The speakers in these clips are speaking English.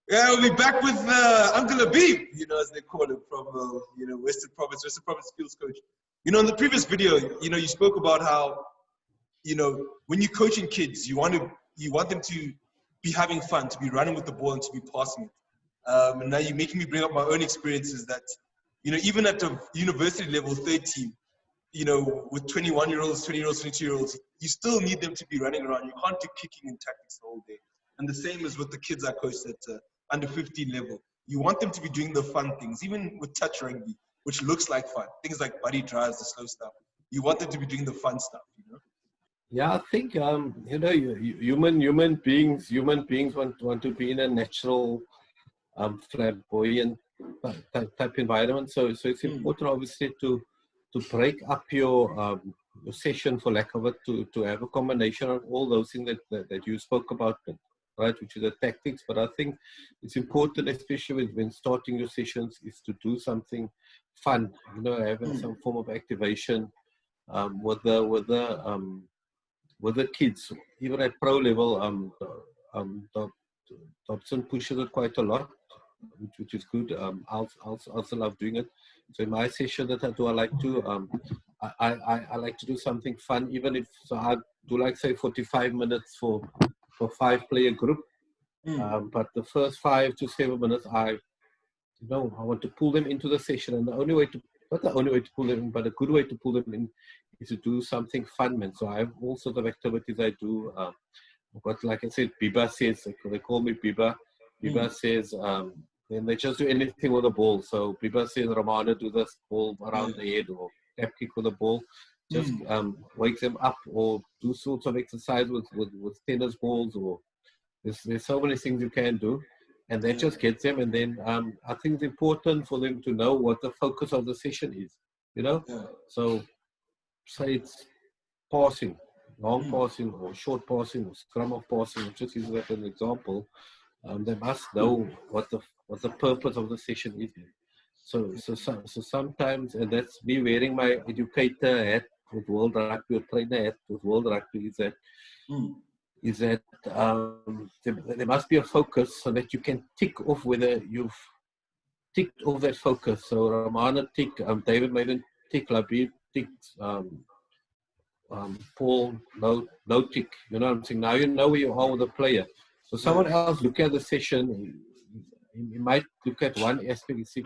Yeah, we'll be back with Uncle Labeeb, as they call him from, Western Province skills coach. In the previous video, you spoke about how, when you're coaching kids, you want them to be having fun, to be running with the ball and to be passing it. And now you're making me bring up my own experiences that, even at the university level, third team, with 21-year-olds, 20-year-olds, 22-year-olds, you still need them to be running around. You can't do kicking and tactics the whole day. And the same is with the kids I coached at under 15 level. You want them to be doing the fun things, even with touch rugby, which looks like fun. Things like buddy drives, the slow stuff. You want them to be doing the fun stuff, Yeah, I think human beings want to be in a natural, flamboyant type environment. So it's important, obviously, to break up your session, for lack of it, to have a combination of all those things that you spoke about, right, which is the tactics. But I think it's important, especially when starting your sessions, is to do something fun, having some form of activation with the kids, even at pro level. Dobson pushes it quite a lot, which is good. I also love doing it. So in my session that I do, I like to I like to do something fun, even if I do, like, say 45 minutes for 5-player group. But the first 5 to 7 minutes, I want to pull them into the session, and the only way to, not the only way to pull them in, but a good way to pull them in is to do something fun, man. So I have all sorts of activities I do. But like I said, Biba says, they call me Biba. Biba says, then they just do anything with the ball. So Biba says, Romana, do this ball around the head, or tap kick with the ball. Just wake them up, or do sorts of exercise with tennis balls, or there's so many things you can do. And that just gets them. And then I think it's important for them to know what the focus of the session is, So say it's passing, long passing, or short passing, or scrum of passing, just use that as an example. They must know what the purpose of the session is. So sometimes, and that's me wearing my educator hat with World Rugby, or trainer hat with World Rugby, is that there must be a focus so that you can tick off whether you've ticked off that focus. So Romana tick, David Maiden tick, Labeeb ticks, Paul no tick. You know what I'm saying? Now you know where you are with the player. So someone else look at the session, he might look at one aspect and say,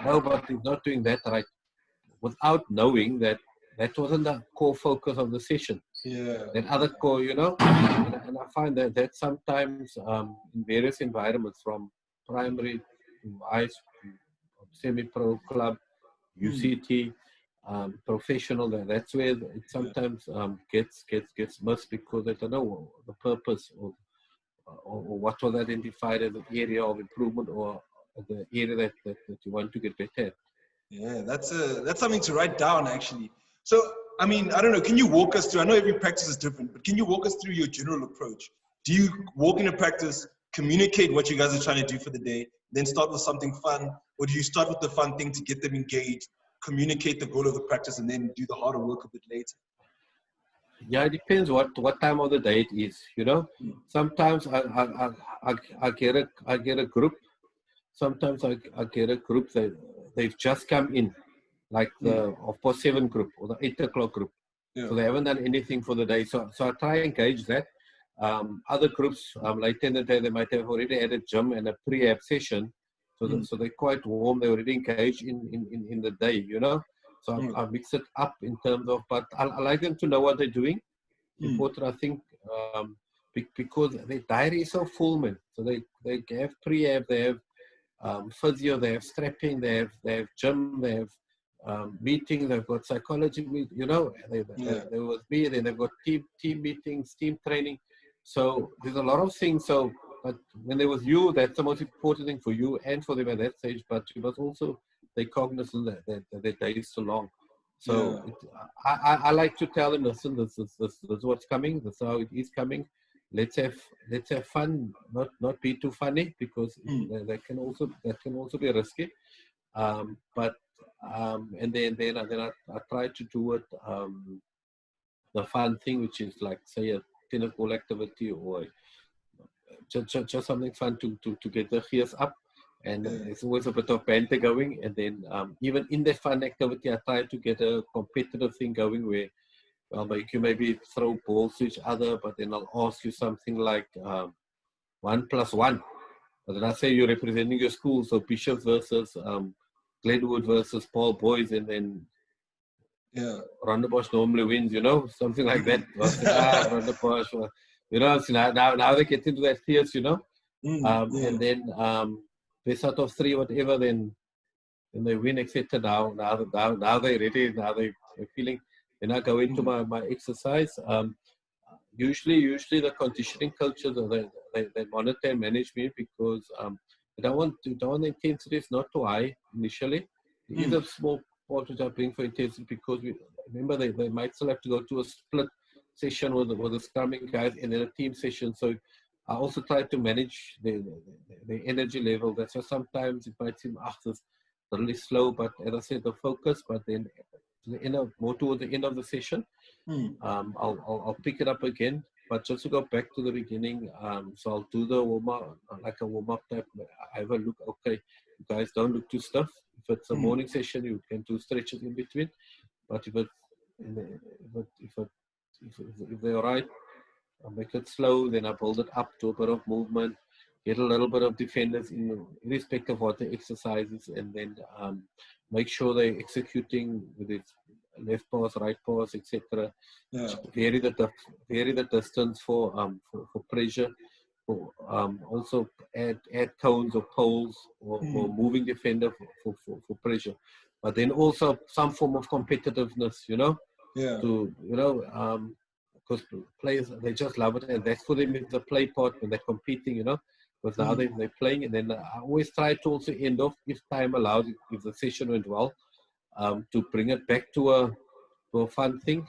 no, but he's not doing that right, without knowing that wasn't the core focus of the session. That other core, and I find that sometimes in various environments, from primary to high school, semi-pro club, UCT, professional, that's where it sometimes gets missed, because they don't know the purpose or what was identified as an area of improvement, or the area that you want to get better at. Yeah, that's something to write down, actually. So, I mean, I don't know, can you walk us through, I know every practice is different, but can you walk us through your general approach? Do you walk into practice, communicate what you guys are trying to do for the day, then start with something fun? Or do you start with the fun thing to get them engaged, communicate the goal of the practice, and then do the harder work a bit later? Yeah, it depends what time of the day it is, Sometimes I get a group. Sometimes I get a group that they've just come in, like the 7 group or the 8 o'clock group. So they haven't done anything for the day. So I try and engage that. Other groups, later in the day, they might have already had a gym and a pre-ab session. So they're quite warm. They already engaged in the day, So I mix it up in terms of, but I like them to know what they're doing. Important, I think, because their diary is so full, man. So they have pre-ab, they have physio, they have strapping, they have gym, they have meetings, they've got psychology, they with me, then they've got team meetings, team training. So there's a lot of things. So, but when they're with you, that's the most important thing for you and for them at that stage. But you must also take cognizance that their day is so long. So I like to tell them, listen, this is what's coming. This is how it is coming. Let's have fun, not be too funny, because that can also be risky. But and then I try to do it the fun thing, which is like, say, a tennis ball activity, or just something fun to get the gears up. And there's always a bit of banter going. And then even in that fun activity, I try to get a competitive thing going where, well, you maybe throw balls to each other, but then I'll ask you something like 1 + 1. But then I say you're representing your school, so Bishop versus Glenwood versus Paul Boys, and then Rondebosch normally wins, something like that. Rondebosch, so now they get into that fierce, and then best out of 3, whatever, then they win, etc. Now they're ready, now they're feeling. Then I go into my exercise. Usually the conditioning coaches, they monitor and manage me because they don't want the intensity is not too high initially. There is a small part which I bring for intensity because remember they might still have to go to a split session with the scrumming guys and then a team session. So I also try to manage the energy level. That's why sometimes it might seem it's really slow, but as I said, the focus. But then more towards the end of the session, I'll pick it up again. But just to go back to the beginning, so I'll do the warm-up, like a warm-up type. I have a look, okay, you guys don't look too stiff. If it's a morning session, you can do stretches in between. But if they're all right, I'll make it slow, then I build it up to a bit of movement, get a little bit of defenders in irrespective of what the exercises, and then make sure they're executing with its left pass, right pass, etc. Vary the distance for pressure. Also add cones or poles or moving defender for pressure. But then also some form of competitiveness, because players, they just love it, and that's for them is the play part when they're competing, because now they're playing. And then I always try to also end off, if time allows, if the session went well, to bring it back to a fun thing.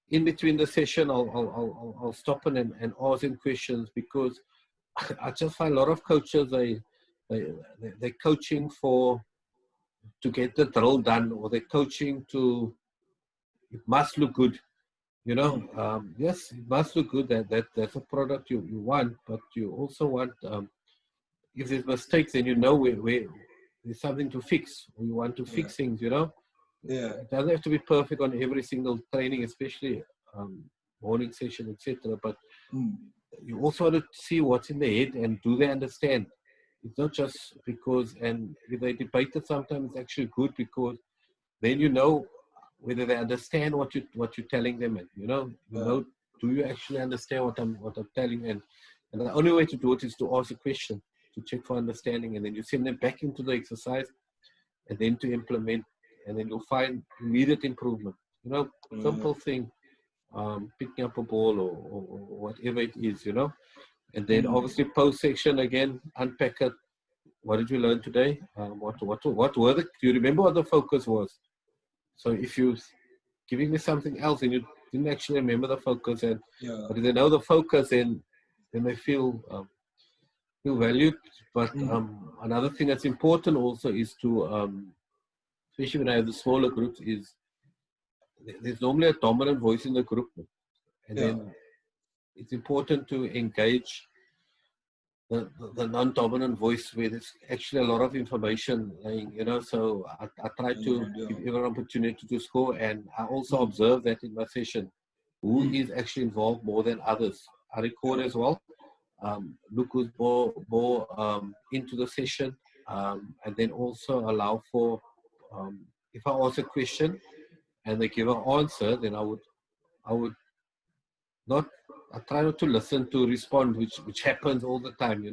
In between the session, I'll stop and ask them questions, because I just find a lot of coaches, they're coaching to get the drill done, or they're coaching it must look good. Yes, it must look good. That's a product you want, but you also want, if there's mistakes, then where there's something to fix, or you want to fix things, It doesn't have to be perfect on every single training, especially morning session, etc. But you also want to see what's in their head, and do they understand? It's not just because, and if they debate it, sometimes it's actually good, because then whether they understand what you're telling them, and do you actually understand what I'm telling? And the only way to do it is to ask a question, to check for understanding, and then you send them back into the exercise, and then to implement, and then you'll find immediate improvement. Simple thing, picking up a ball or whatever it is, And then obviously post section again, unpack it. What did you learn today? What were do you remember what the focus was? So if you're giving me something else and you didn't actually remember the focus, but if they know the focus, then they feel valued. But another thing that's important also is to, especially when I have the smaller groups, is there's normally a dominant voice in the group, and then it's important to engage the non-dominant voice, where there's actually a lot of information lying, so I try to give everyone an opportunity to score, and I also observe that in my session, who is actually involved more than others. I record as well, look who's more into the session, and then also allow for, if I ask a question and they give an answer, then I would not, I try not to listen to respond, which happens all the time,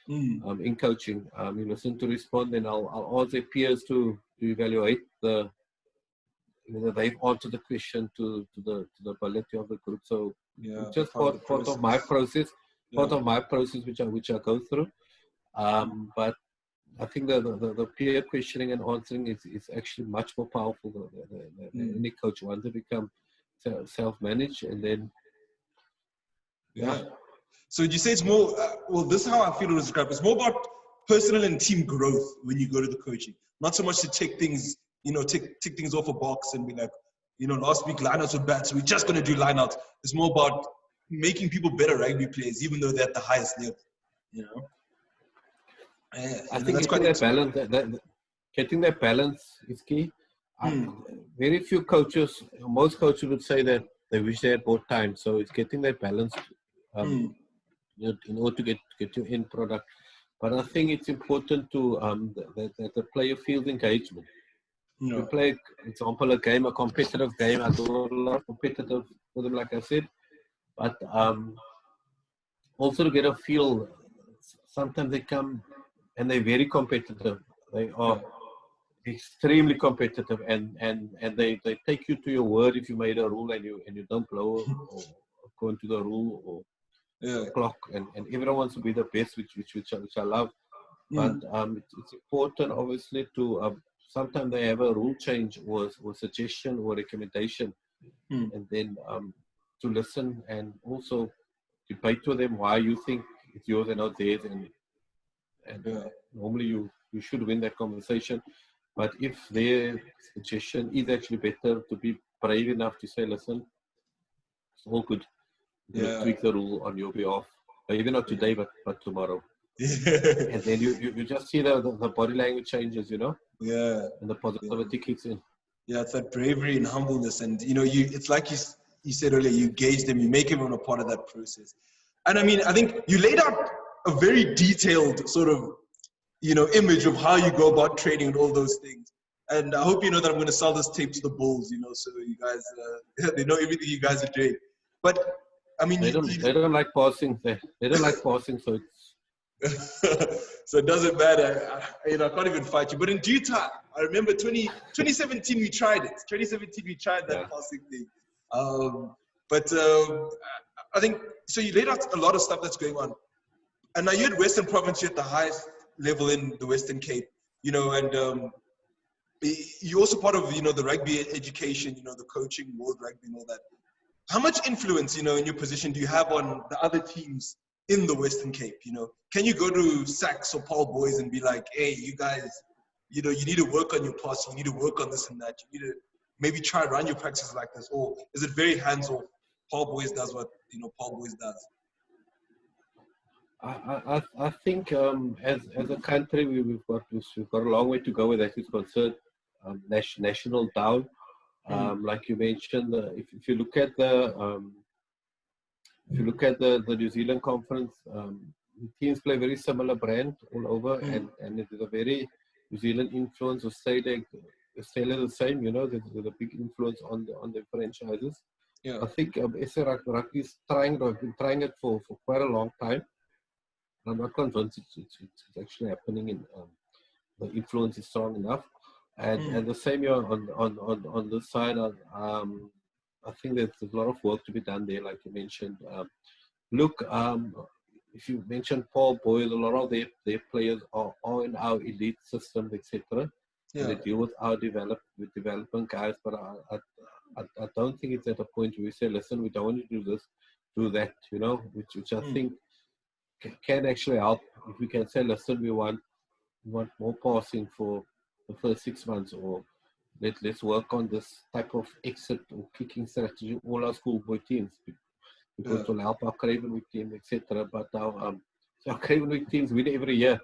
in coaching. You listen to respond, then I'll ask their peers to evaluate whether they've answered the question to the ability of the group. So it's just part of my process, which I go through. But I think the peer questioning and answering is actually much more powerful than any coach wants to become self-managed, and then. So you say it's more, this is how I feel to describe it. It's more about personal and team growth when you go to the coaching. Not so much to check things, tick things off a box and be like, last week lineouts were bad, so we're just going to do lineouts. It's more about, making people better rugby players, even though they're at the highest level. You know, I think that's quite getting that balance, getting that balance is key. Very few coaches, most coaches would say that they wish they had more time. So it's getting that balance in order to get your end product. But I think it's important to that the player feels engagement. You play, for example, a competitive game. I do a lot of competitive with them, like I said. But also to get a feel, sometimes they come and they're very competitive. They are extremely competitive, and they take you to your word if you made a rule and you don't blow or go into the rule or clock, and everyone wants to be the best, which I love. But it's important, obviously, to sometimes they have a rule change or suggestion or recommendation, and then to listen and also debate with them why you think it's yours and not theirs, and normally you should win that conversation. But if their suggestion is actually better, to be brave enough to say, listen, it's all good. We're going to tweak the rule on your behalf. Maybe not today, but tomorrow. And then you just see the body language changes, you know? Yeah. And the positivity kicks in. Yeah, it's that bravery and humbleness. And, you know, it's like you said earlier, you gauge them, you make everyone a part of that process. And I mean, I think you laid out a very detailed sort of, you know, image of how you go about training and all those things. And I hope you know that I'm going to sell this tape to the Bulls, you know, so you guys, they know everything you guys are doing. But I mean, they don't like passing. They don't like passing, so so it doesn't matter. I can't even fight you. But in due time, I remember 2017 we tried it. 2017 we tried that passing thing. But I think so. You laid out a lot of stuff that's going on. And now you're at Western Province, you're at the highest level in the Western Cape, you know, and you're also part of, you know, the rugby education, you know, the coaching, World Rugby and all that. How much influence, you know, in your position do you have on the other teams in the Western Cape? You know, can you go to Sachs or Paul Boys and be like, hey, you guys, you know, you need to work on your passing, you need to work on this and that, you need to maybe try run your practices like this? Or is it very hands-off? Paul Boys does what, you know, Paul Boys does. I think as a country we've got a long way to go with that. It's concerned national down. Like you mentioned, if you look at the New Zealand conference, the teams play very similar brand all over, and it is a very New Zealand influence. Australia the same, you know. There's a big influence on the franchises. Yeah. I think SA Rugby is trying. I've been trying it for quite a long time. I'm not convinced it's actually happening. In the influence is strong enough, and the same here on this side. I think there's a lot of work to be done there, like you mentioned. Look, if you mentioned Paul Boyle, a lot of their players are in our elite systems, etc. Yeah. They deal with our development guys, but I don't think it's at a point where we say, listen, we don't want to do this, do that, you know, which I think can actually help. If we can say, listen, we want more passing for the first 6 months, or let's work on this type of exit or kicking strategy, all our schoolboy teams, because it will help our Cravenwick team, etc. But our Cravenwick teams win every year,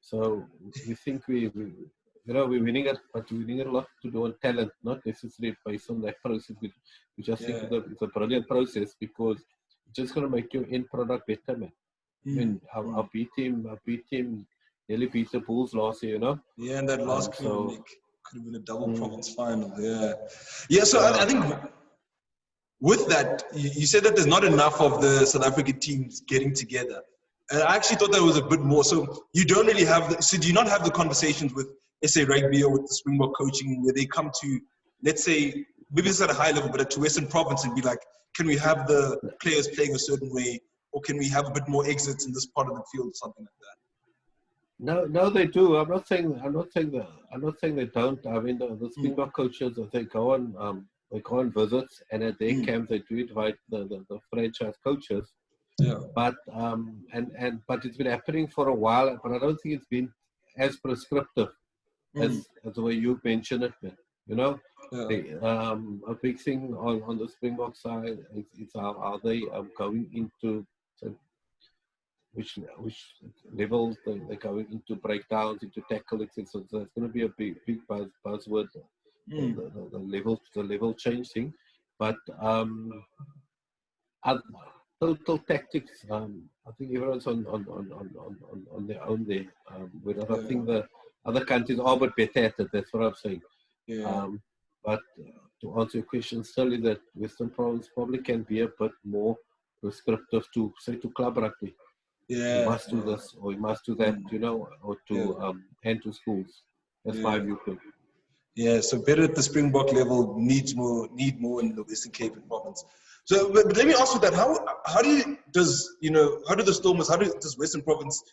so we think we're winning it, but we're winning it a lot to do on talent, not necessarily based on that process. We just think it's a brilliant process, because it's just going to make your end product better, man. I mean, our B team nearly beat the Bulls last year, you know. Yeah, and that last could have been a double province final. Yeah. So I think with that, you said that there's not enough of the South African teams getting together, and I actually thought that was a bit more. So you don't really have. So do you not have the conversations with SA Rugby or with the Springbok coaching where they come to, let's say, maybe it's at a high level, but to Western Province and be like, can we have the players playing a certain way? Or can we have a bit more exits in this part of the field, something like that? No, they do. I'm not saying they don't. I mean, the Springbok coaches, they go on visits, and at their camps they do invite the franchise coaches. Yeah. But but it's been happening for a while. But I don't think it's been as prescriptive as the way you mentioned it, man. You know, Yeah. A big thing on the Springbok side is how they going into which levels they're going into breakdowns, into tackle, etc. So it's going to be a big buzzword, the level change thing. But total tactics, I think everyone's on their own there. Whereas I think the other countries are a bit better at it. That's what I'm saying. Yeah. But to answer your question, still is that Western Province probably can be a bit more prescriptive to, say, to club rugby. Yeah. You must do this or you must do that, you know, or to and to schools. That's my viewpoint. Yeah, so better at the Springbok level need more in the Western Cape and Province. So, but let me ask you that: how do the Stormers, does Western Province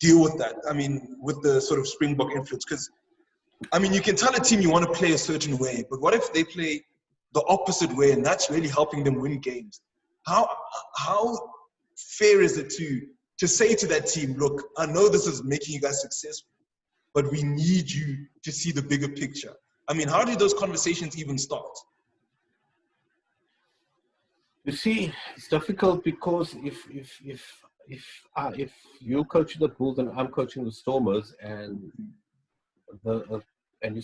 deal with that? I mean, with the sort of Springbok influence, because I mean, you can tell a team you want to play a certain way, but what if they play the opposite way, and that's really helping them win games? How fair is it to say to that team, look, I know this is making you guys successful, but we need you to see the bigger picture? I mean, how do those conversations even start? You see, it's difficult because if you're coaching the Bulls and I'm coaching the Stormers, and you're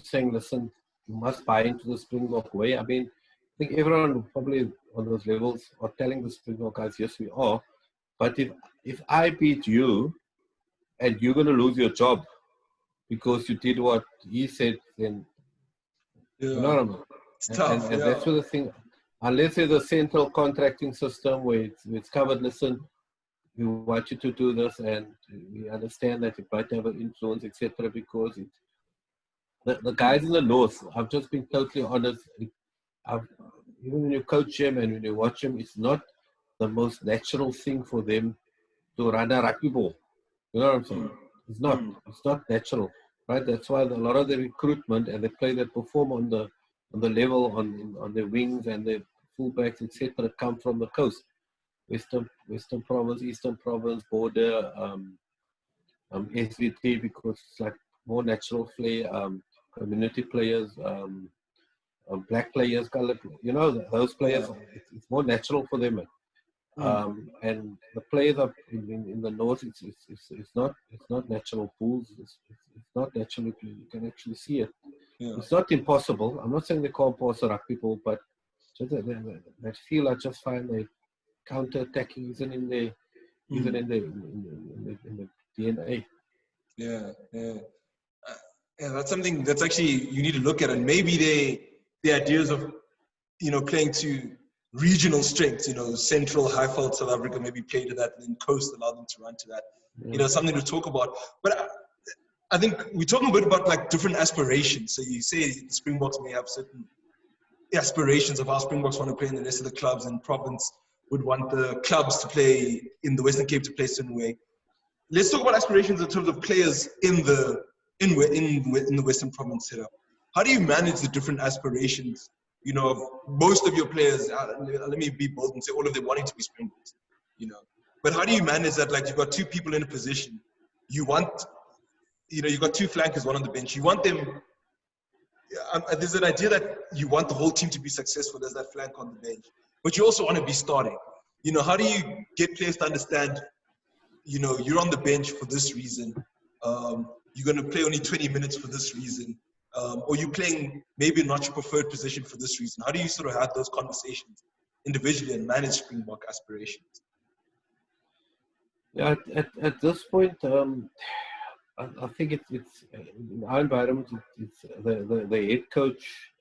saying, listen, you must buy into the Springbok way. I mean, I think everyone probably on those levels are telling the Springbok guys, yes, we are. But if I beat you and you're going to lose your job because you did what he said, then you know what I mean? It's tough. And that's the thing. Unless there's a central contracting system where it's covered, listen, we want you to do this, and we understand that it might have an influence, etc. Because the guys in the north, I've just been totally honest. Even when you coach them and when you watch them, it's not the most natural thing for them to run a rugby ball. You know what I'm saying? It's not. It's not natural, right? That's why a lot of the recruitment and they perform on the level on the wings and the fullbacks, etc. come from the coast, Western Province, Eastern Province, border, SVT, because it's like more natural flair, community players, black players, color, you know, those players. It's more natural for them. And the players up in the north, it's not natural pools. It's not natural. You can actually see it. It's not impossible. I'm not saying they can't pass a rugby ball, but just that feel, I just find the counter-attacking isn't in the DNA. Yeah. That's something that's actually you need to look at, and maybe the ideas of playing to regional strengths, Central, Highveld, South Africa, maybe play to that, and then Coast allow them to run to that. Something to talk about. But I think we're talking a bit about like different aspirations. So you say the Springboks may have certain aspirations of how Springboks want to play in the rest of the clubs, and Province would want the clubs to play in the Western Cape to play a certain way. Let's talk about aspirations in terms of players in the Western Province setup. How do you manage the different aspirations? Of most of your players, let me be bold and say all of them wanting to be Springboks, But how do you manage that? Like, you've got two people in a position. You've got two flankers, one on the bench. You want them, there's an idea that you want the whole team to be successful as that flank on the bench. But you also want to be starting. How do you get players to understand, you're on the bench for this reason. You're going to play only 20 minutes for this reason. Or you're playing maybe not your preferred position for this reason. How do you sort of have those conversations individually and manage Springbok aspirations? Yeah, at this point, I think it's in our environment. It's the head coach.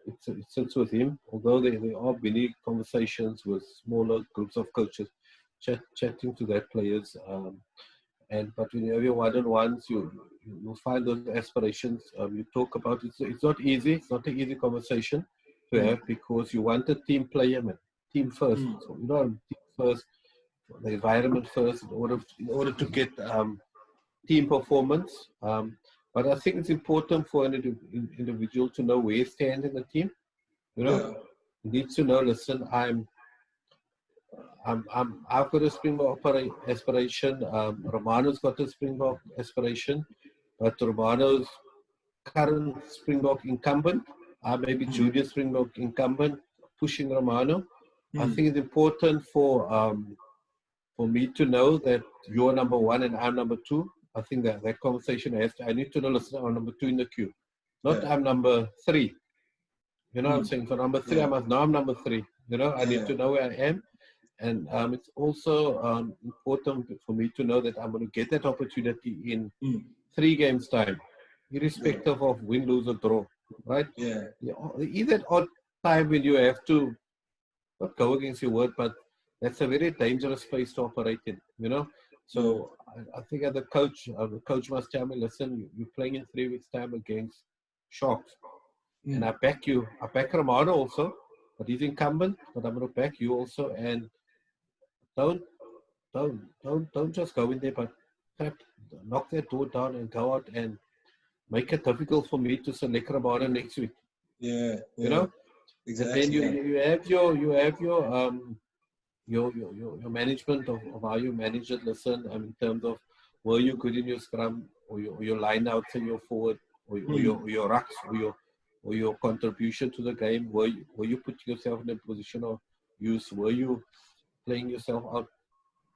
It sits with him. Although there are many conversations with smaller groups of coaches, chatting to their players. But when you have your one-on-ones, you'll find those aspirations. You talk about it. It's not easy. It's not an easy conversation to have, because you want a team player, man. Team first. So team first, the environment first, in order to get team performance. But I think it's important for an individual to know where he stands in the team. He needs to know. Listen, I've got a Springbok aspiration. Romano's got a Springbok aspiration, but Romano's current Springbok incumbent I may be junior Springbok incumbent, pushing Romano. I think it's important for me to know that you're number one and I'm number two. I think that conversation I need to know, listen, I'm number two in the queue. Not I'm number three. You know what I'm saying? For number three, I must know I'm number three. You know, I need to know where I am. And it's also important for me to know that I'm going to get that opportunity in 3 games' time, irrespective of win, lose, or draw, right? Is that odd time when you have to not go against your word, but that's a very dangerous space to operate in, you know? So I think as a coach, the coach must tell me, listen, you're playing in 3 weeks' time against Sharks. And I back you. I back Romano also, but he's incumbent, but I'm going to back you also. And don't just go in there, but knock that door down and go out and make it difficult for me to select Romano next week. You know, exactly. And then you have your management of how you manage it. Listen, in terms of were you good in your scrum or your line outs and your forward or your rucks or your contribution to the game? Were you putting yourself in a position of use? Were you playing yourself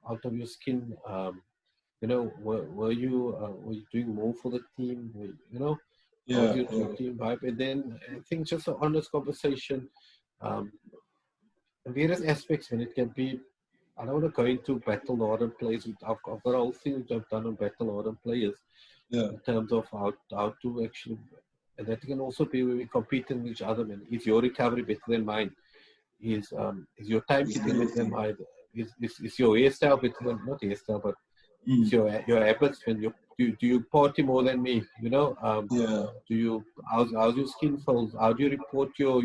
out of your skin? You know, were you doing more for the team? You know, how was your team vibe? And then I think just an honest conversation. Various aspects when it can be. I don't want to go into battle hardened players. I've got a whole thing which I've done on battle hardened players in terms of how to actually, and that can also be where we compete with each other. Man, is your recovery better than mine? Is your timekeeping better than mine? Is your hairstyle better than not hairstyle, but is your habits? When do you party more than me? You know, do you how's your skin folds? How do you report your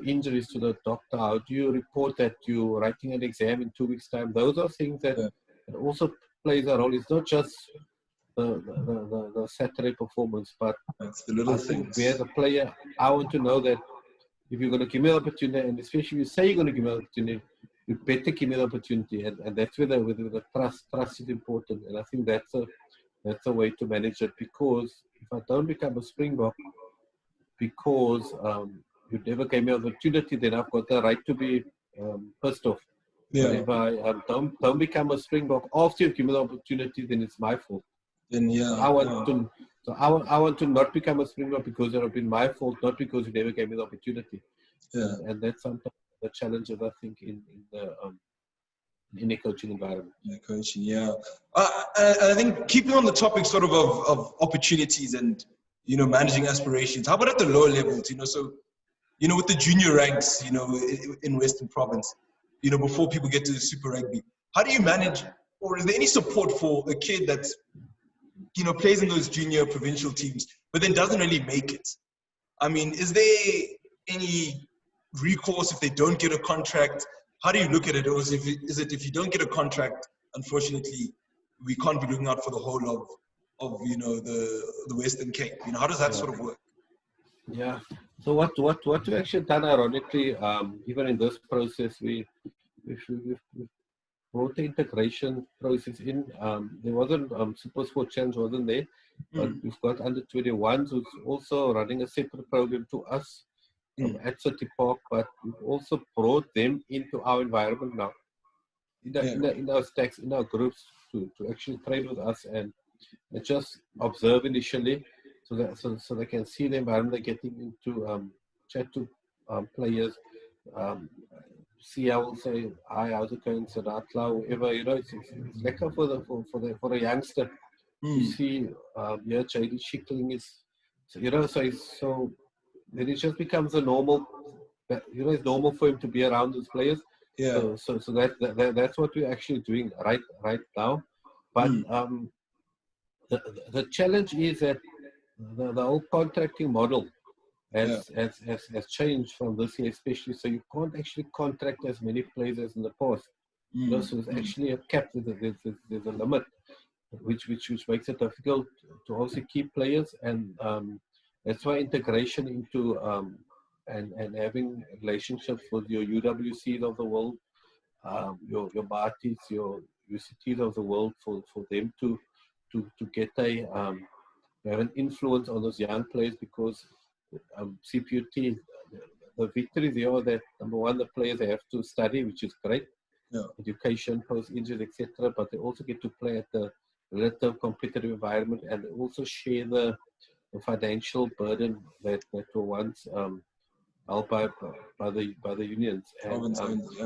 injuries to the doctor? How do you report that you're writing an exam in 2 weeks' time? Those are things that also plays a role. It's not just the Saturday performance, but it's the little things. As a player, I want to know that if you're going to give me the opportunity, and especially if you say you're going to give me the opportunity, you better give me the opportunity, and that's where the trust is important. And I think that's a way to manage it, because if I don't become a Springbok, because you never gave me an opportunity, then I've got the right to be pissed off. But if I don't become a Springbok after you give me the opportunity, then it's my fault. Then I want to not become a Springbok because it has been my fault, not because you never gave me the opportunity. And that's sometimes the challenges I think in a coaching environment. I think keeping on the topic sort of opportunities and managing aspirations. How about at the lower levels? So with the junior ranks, in Western Province, before people get to the Super Rugby, how do you manage, or is there any support for a kid that plays in those junior provincial teams, but then doesn't really make it? I mean, is there any recourse if they don't get a contract? How do you look at it? Or is it if you don't get a contract, unfortunately, we can't be looking out for the whole of the Western Cape? How does that sort of work? Yeah. So what we actually done, ironically, even in this process, we've brought the integration process in. There wasn't Super Sport Challenge wasn't there, but we've got under 21s who's also running a separate program to us at City Park, but we've also brought them into our environment now, in our stacks, in our groups, to actually train with us and just observe initially, so they can see the environment they're getting into, chat to players, see how we'll say, hi, how's it going, Sadatla, whatever, it's lekker for a youngster to see, JD Schickling is, so then it just becomes a normal, it's normal for him to be around those players. So that's what we're actually doing right now. But the challenge is that the whole contracting model has changed from this year, especially. So you can't actually contract as many players as in the past. So there's actually a cap. There's a limit, which makes it difficult to also keep players, and that's why integration into and having relationships with your UWCs of the world, your Batis, your UCTs of the world, for them to get a have an influence on those young players because CPUT, the victory there are that number one, the players they have to study, which is great, education, post injuries, etc. But they also get to play at the relative competitive environment, and they also share the financial burden that were once held by the unions, and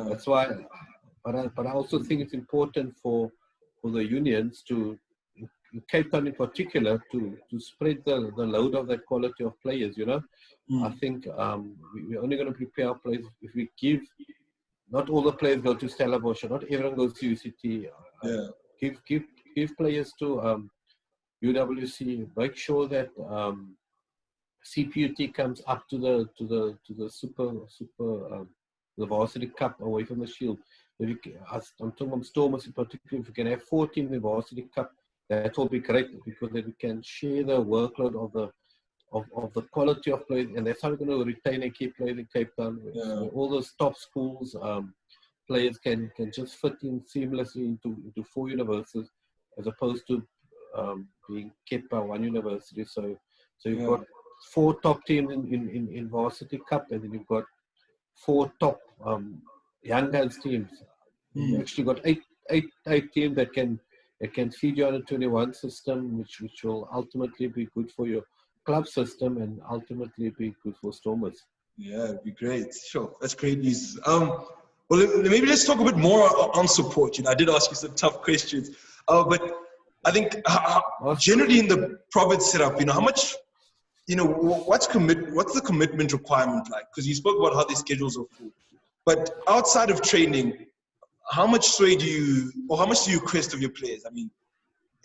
that's why. But I also think it's important for the unions to, in Cape Town in particular, to spread the load of that quality of players. You know, I think we're only going to prepare our players if we give. Not all the players go to Stellenbosch. Not everyone goes to UCT. Give players to UWC. Make sure that CPUT comes up to the super the varsity cup away from the shield. If you, I'm talking about Stormers in particular. If you can have 4 teams in the varsity cup, that will be great because then we can share the workload of the quality of players, and that's how we're going to retain and keep players in Cape Town. All those top schools, players can just fit in seamlessly into 4 universities, as opposed to being kept by 1 university. So you've got 4 top teams in varsity cup, and then you've got 4 top young guns teams. You've actually got eight teams that can feed you on a 21 system, which will ultimately be good for your club system and ultimately be good for Stormers. Yeah, it'd be great. Sure, that's great news. Well, maybe let's talk a bit more on support. You know, I did ask you some tough questions, but I think generally in the province setup, you know, how much, you know, what's the commitment requirement like? Because you spoke about how the schedules are full, but outside of training, how much sway do you request of your players? I mean,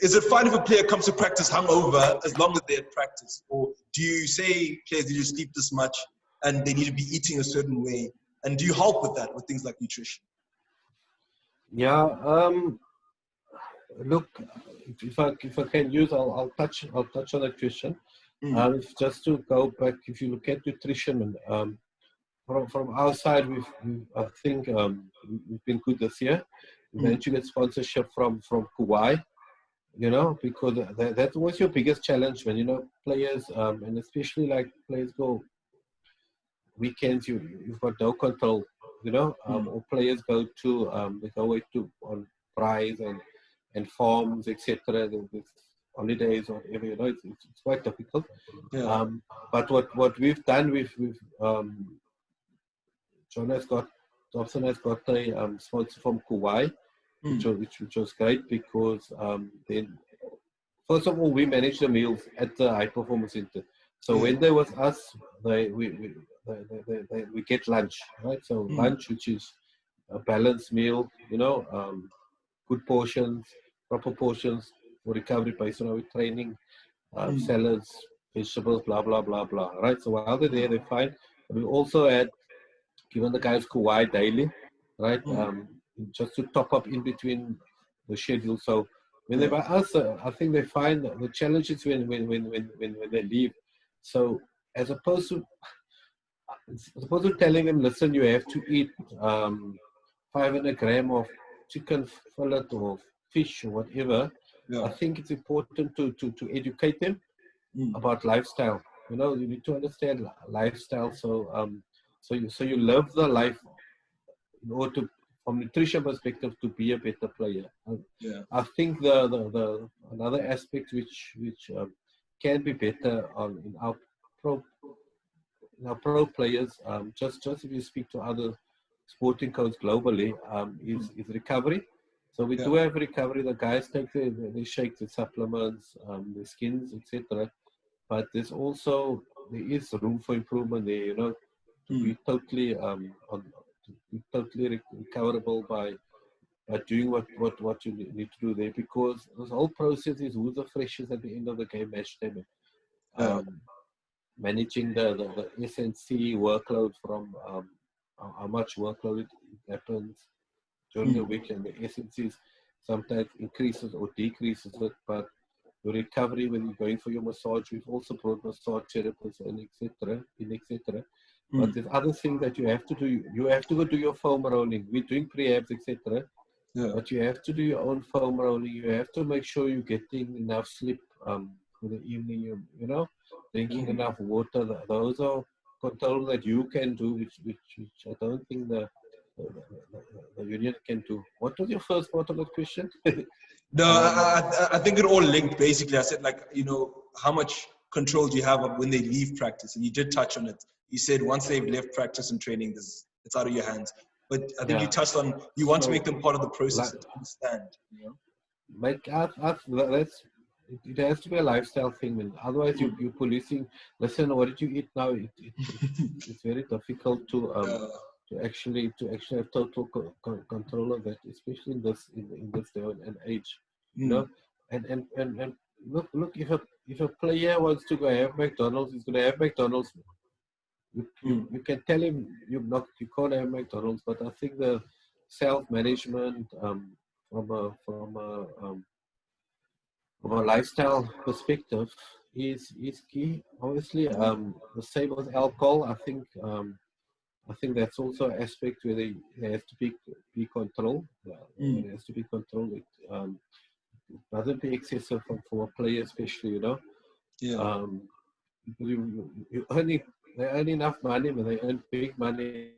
is it fine if a player comes to practice hungover as long as they're at practice? Or do you say players need to sleep this much and they need to be eating a certain way? And do you help with that, with things like nutrition? Yeah, look, if I can use, I'll touch on that question. Just to go back, if you look at nutrition, from our side, I think we've been good this year. We managed to get sponsorship from Kauai. You know, because that was your biggest challenge when, you know, players, and especially like players go weekends, you've got no control, you know, or players go to, they go away to on prize and farms, etc. There's holidays or whatever, you know, it's quite difficult. But what we've done, Dobson has got a sponsor from Kauai, which was great because then, first of all, we manage the meals at the High Performance Center. So when they're with us, we get lunch, right? So lunch, which is a balanced meal, you know, good portions, proper portions for recovery based on our training, salads, vegetables, blah, blah, blah, blah, right? So while they're there, they're fine. But we also had given the guys Kauai daily, right? Just to top up in between the schedule. So when they're by us, I think they find the challenge is when they leave. So as opposed to telling them, listen, you have to eat 500 grams of chicken fillet or fish or whatever. I think it's important to educate them about lifestyle. You know, you need to understand lifestyle. So you live the life in order to, from nutrition perspective, to be a better player. I think the another aspect which can be better in our pro players, just if you speak to other sporting coaches globally, is recovery. So we do have recovery. The guys take their shakes, their supplements, their skins, etc. But there is room for improvement there. You know, to be totally recoverable by doing what you need to do there, because this whole process is who's the freshest at the end of the game match time. Managing the SNC workload from how much workload happens during the week, and the SNCs sometimes increases or decreases it, but your recovery when you're going for your massage, we've also brought massage therapists and etc. But there's other things that you have to do. You have to go do your foam rolling. We're doing pre-abs, etc. But you have to do your own foam rolling. You have to make sure you're getting enough sleep. in the evening, you know, drinking enough water. Those are control that you can do, which I don't think the union can do. What was your first part of the question? No, I think it all linked. Basically, I said, like, you know, how much control do you have of when they leave practice? And you did touch on it. You said once they've left practice and training, it's out of your hands. But I think you touched on you want to make them part of the process and understand. You know, Like it has to be a lifestyle thing, man. Otherwise, you're policing. Listen, what did you eat now? It's very difficult to actually have total control of that, especially in this day and age. You know, and look, if a player wants to go have McDonald's, he's gonna have McDonald's. You can tell him you can't have McDonald's, but I think the self-management from a lifestyle perspective is key. Obviously, the same with alcohol. I think that's also an aspect where there has to be control. There has to be control. It doesn't be excessive for a player, especially, you know. They earn enough money, but they earn big money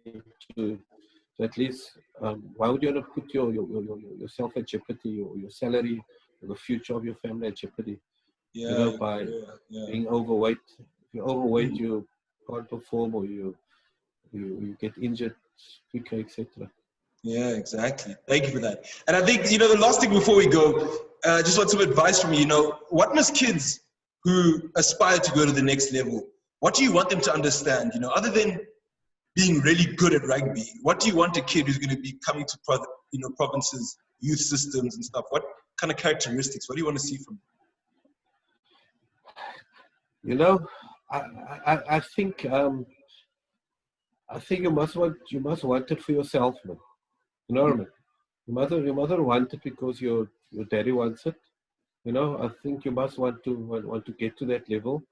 to at least. Why would you want to put yourself at jeopardy, or your salary, or the future of your family at jeopardy? You know, by being overweight. If you're overweight, you can't perform, or you get injured quicker, etc. Yeah, exactly. Thank you for that. And I think, you know, the last thing before we go, just want some advice from you. You know, what must kids who aspire to go to the next level, what do you want them to understand? You know, other than being really good at rugby, what do you want a kid who's going to be coming to provinces, youth systems and stuff? What kind of characteristics? What do you want to see from them? You know, I think you must want it for yourself, man. You know what I mean? Your mother wants it because your daddy wants it. You know, I think you must want to get to that level,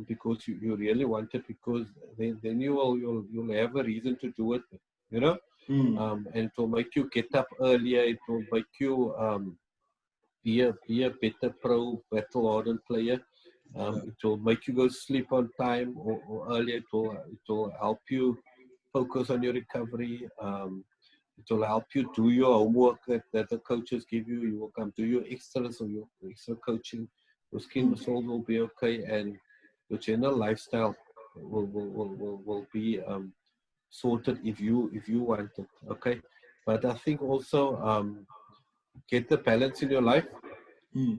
because you really want it, because then you'll have a reason to do it. You know, and it will make you get up earlier. It will make you be a better battle hardened player. It will make you go sleep on time or earlier. It will help you focus on your recovery. It will help you do your homework that the coaches give you. You will come do your extras or your extra coaching. Your skin muscles will be okay, and your general lifestyle will be sorted if you want it. Okay, but I think also get the balance in your life,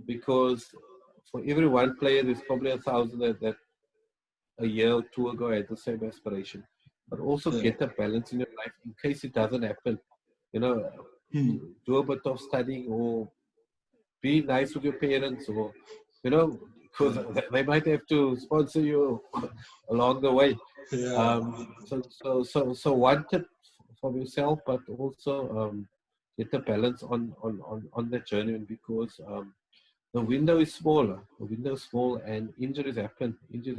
because for every one player, there's probably 1,000 that a year or two ago had the same aspiration. But also get a balance in your life in case it doesn't happen. You know, do a bit of studying, or be nice with your parents, or, you know, because they might have to sponsor you along the way. So want it from yourself, but also get a balance on that journey, because the window is smaller. The window is small, and injuries happen. It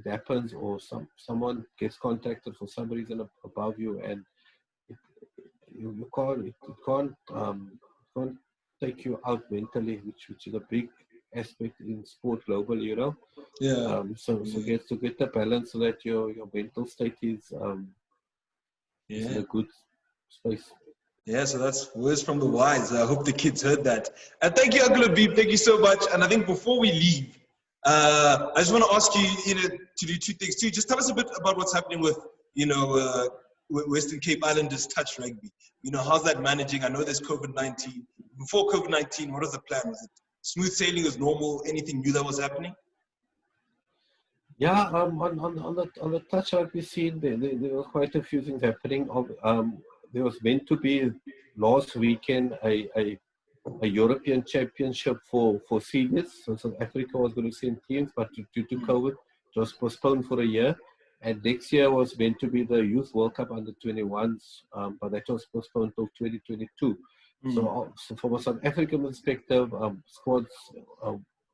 happens, or someone gets contacted for some reason above you, and you can't take you out mentally, which is a big aspect in sport globally, you know. So get the balance so that your mental state is in a good space. Yeah, so that's words from the wise. I hope the kids heard that. And thank you, Uncle Labeeb. Thank you so much. And I think before we leave, I just want to ask you, you know, to do two things too. Just tell us a bit about what's happening with, you know, Western Cape Islanders touch rugby. You know, how's that managing? I know there's COVID-19. Before COVID-19, what was the plan? Was it smooth sailing as normal? Anything new that was happening? Yeah, on the touch rugby scene, there were quite a few things happening. There was meant to be last weekend a European Championship for seniors. So South Africa was going to send teams, but due to COVID, it was postponed for a year. And next year was meant to be the Youth World Cup under 21s, but that was postponed till 2022. So from a South African perspective, squads,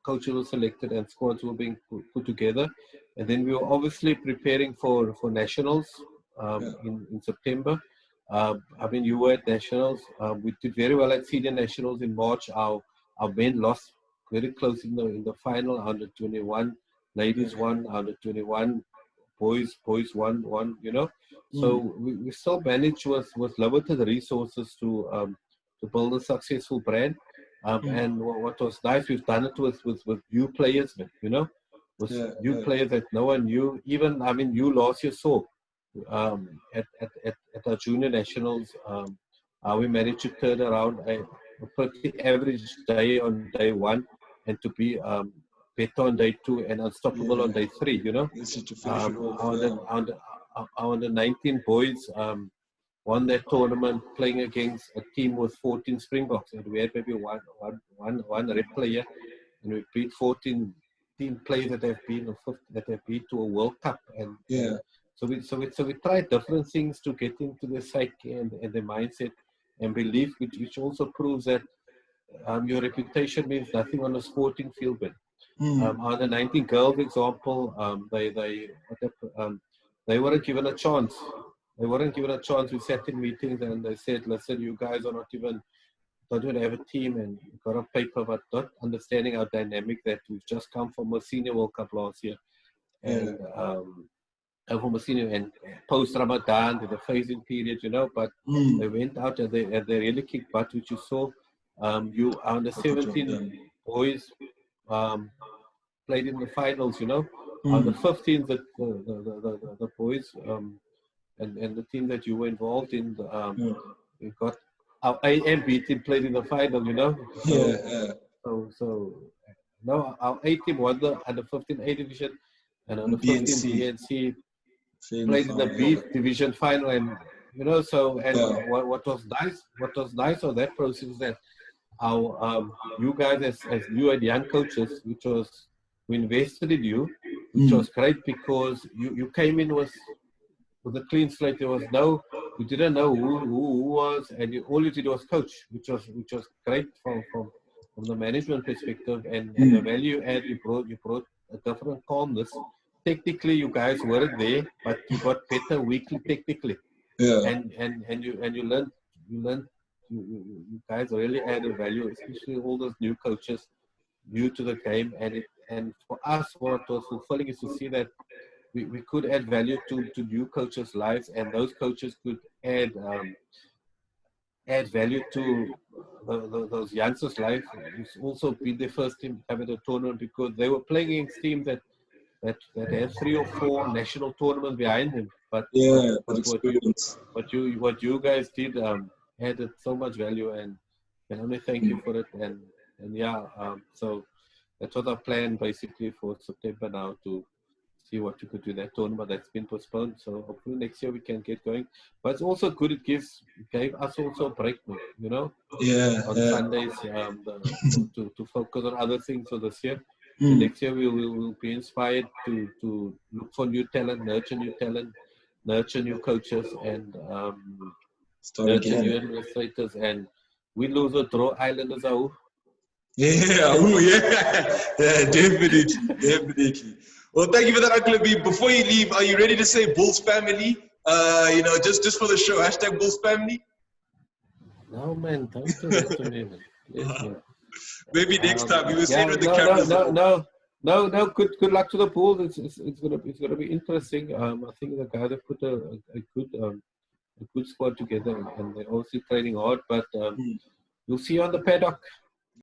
coaches were selected and squads were being put together. And then we were obviously preparing for nationals in September. I mean, you were at nationals. We did very well at senior nationals in March. Our men lost very close in the final. Under 21, ladies won. Under 21, boys won. You know, so we still managed with limited resources to build a successful brand. And what was nice, we've done it with new players, you know, with new players that no one knew. Even, I mean, you last year saw at our junior nationals, we managed to turn around a pretty average day on day one, and to be better on day two and unstoppable on day three, you know. To finish it off, Our under 19 boys won that tournament playing against a team with 14 Springboks, and we had maybe one red player, and we beat 14 team players that have been to a World Cup, and so we tried different things to get into the psyche and the mindset and belief, which also proves that your reputation means nothing on a sporting field. But on the 19 girls example, they weren't given a chance. They weren't given a chance. We sat in meetings and they said, "Listen, you guys are not even, don't even have a team and got a paper," but not understanding our dynamic that we've just come from a senior World Cup last year, and from a senior and post Ramadan, the phasing period, you know. But they went out and they really kicked butt, which you saw. You under 17 boys played in the finals, you know. The 15, the boys and the team that you were involved in, we got our AM team played in the final, you know. So no, our A team won the under 15 A division, and under 15 B and C played in the B division final, and you know. So and what was nice of that process is that our you guys as new and young coaches, we invested in you, which was great, because you came in with a clean slate. There was you didn't know who was, and all you did was coach, which was great from the management perspective, and the value add you brought a different calmness. Technically, you guys weren't there, but you got better weekly technically, and you learned you guys really added value, especially all those new coaches, new to the game, and for us, what was fulfilling is to see that we could add value to new coaches' lives, and those coaches could add value to those youngsters' lives. It's also been their first team having a tournament, because they were playing against teams that had 3 or 4 national tournaments behind them. But what you guys did added so much value, and only thank you for it. And so that was our plan basically for September now, to see what you could do. That tournament that's been postponed, so hopefully next year we can get going. But it's also good, it gave us also a break, you know, on Sundays, to focus on other things for this year. So next year we will be inspired to look for new talent, nurture new coaches, and nurture new administrators, and we lose or draw Islanders out. Definitely. Well, thank you for that, Uncle Labeeb. Before you leave, are you ready to say Bulls family? You know, just for the show, hashtag Bulls family. No, man, don't do that to me, man. Please, man. Maybe next time. You were saying with the cameras. No. Good luck to the Bulls. It's gonna be interesting. I think the guys have put a good squad together, and they're obviously training hard. But you'll see you on the paddock.